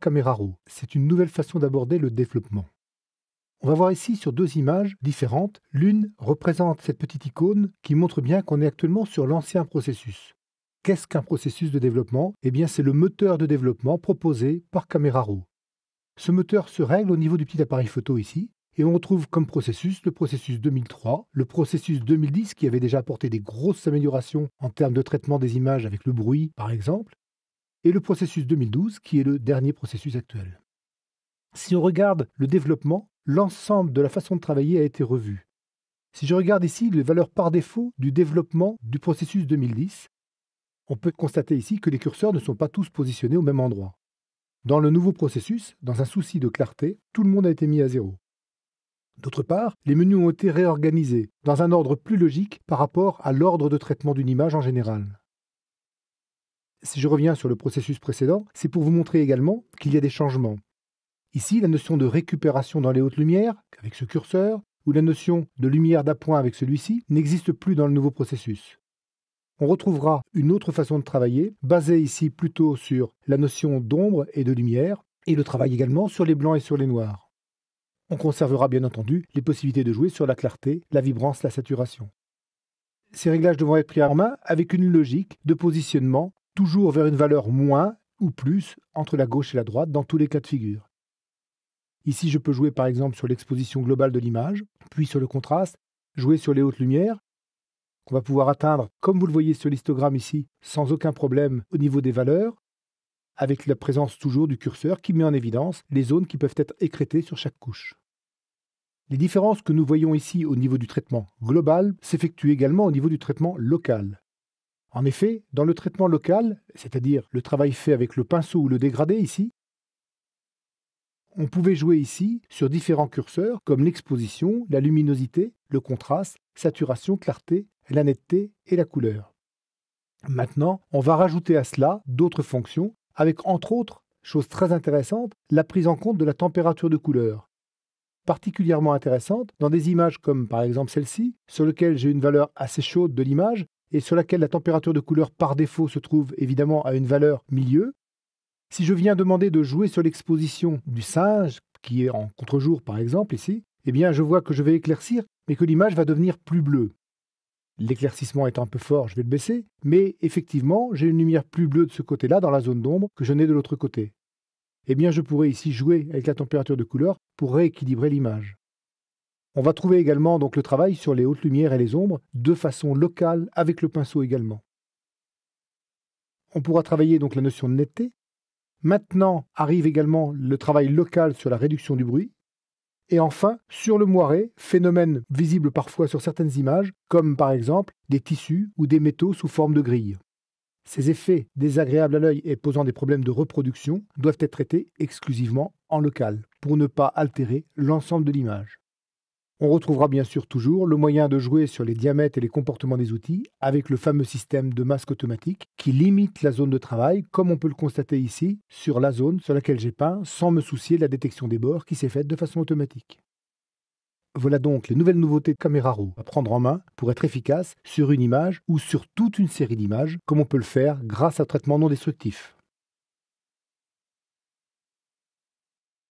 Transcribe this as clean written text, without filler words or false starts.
Camera Raw. C'est une nouvelle façon d'aborder le développement. On va voir ici sur deux images différentes. L'une représente cette petite icône qui montre bien qu'on est actuellement sur l'ancien processus. Qu'est-ce qu'un processus de développement? Eh bien, c'est le moteur de développement proposé par Camera Raw. Ce moteur se règle au niveau du petit appareil photo ici, et on retrouve comme processus le processus 2003, le processus 2010 qui avait déjà apporté des grosses améliorations en termes de traitement des images avec le bruit par exemple, et le processus 2012 qui est le dernier processus actuel. Si on regarde le développement, l'ensemble de la façon de travailler a été revu. Si je regarde ici les valeurs par défaut du développement du processus 2010, on peut constater ici que les curseurs ne sont pas tous positionnés au même endroit. Dans le nouveau processus, dans un souci de clarté, tout le monde a été mis à 0. D'autre part, les menus ont été réorganisés dans un ordre plus logique par rapport à l'ordre de traitement d'une image en général. Si je reviens sur le processus précédent, c'est pour vous montrer également qu'il y a des changements. Ici, la notion de récupération dans les hautes lumières, avec ce curseur, ou la notion de lumière d'appoint avec celui-ci, n'existe plus dans le nouveau processus. On retrouvera une autre façon de travailler, basée ici plutôt sur la notion d'ombre et de lumière, et le travail également sur les blancs et sur les noirs. On conservera bien entendu les possibilités de jouer sur la clarté, la vibrance, la saturation. Ces réglages devront être pris en main avec une logique de positionnement, toujours vers une valeur moins ou plus entre la gauche et la droite dans tous les cas de figure. Ici, je peux jouer par exemple sur l'exposition globale de l'image, puis sur le contraste, jouer sur les hautes lumières, qu'on va pouvoir atteindre, comme vous le voyez sur l'histogramme ici, sans aucun problème au niveau des valeurs, avec la présence toujours du curseur qui met en évidence les zones qui peuvent être écrêtées sur chaque couche. Les différences que nous voyons ici au niveau du traitement global s'effectuent également au niveau du traitement local. En effet, dans le traitement local, c'est-à-dire le travail fait avec le pinceau ou le dégradé ici, on pouvait jouer ici sur différents curseurs comme l'exposition, la luminosité, le contraste, saturation, clarté, la netteté et la couleur. Maintenant, on va rajouter à cela d'autres fonctions avec entre autres, chose très intéressante, la prise en compte de la température de couleur. Particulièrement intéressante dans des images comme par exemple celle-ci, sur laquelle j'ai une valeur assez chaude de l'image et sur laquelle la température de couleur par défaut se trouve évidemment à une valeur milieu. Si je viens demander de jouer sur l'exposition du singe, qui est en contre-jour par exemple ici, eh bien je vois que je vais éclaircir, mais que l'image va devenir plus bleue. L'éclaircissement étant un peu fort, je vais le baisser, mais effectivement, j'ai une lumière plus bleue de ce côté-là dans la zone d'ombre que je n'ai de l'autre côté. Eh bien, je pourrais ici jouer avec la température de couleur pour rééquilibrer l'image. On va trouver également donc le travail sur les hautes lumières et les ombres de façon locale avec le pinceau également. On pourra travailler donc la notion de netteté. Maintenant arrive également le travail local sur la réduction du bruit. Et enfin, sur le moiré, phénomène visible parfois sur certaines images, comme par exemple des tissus ou des métaux sous forme de grille. Ces effets désagréables à l'œil et posant des problèmes de reproduction doivent être traités exclusivement en local, pour ne pas altérer l'ensemble de l'image. On retrouvera bien sûr toujours le moyen de jouer sur les diamètres et les comportements des outils avec le fameux système de masque automatique qui limite la zone de travail, comme on peut le constater ici, sur la zone sur laquelle j'ai peint, sans me soucier de la détection des bords qui s'est faite de façon automatique. Voilà donc les nouvelles nouveautés de Camera Raw à prendre en main pour être efficace sur une image ou sur toute une série d'images, comme on peut le faire grâce à un traitement non destructif.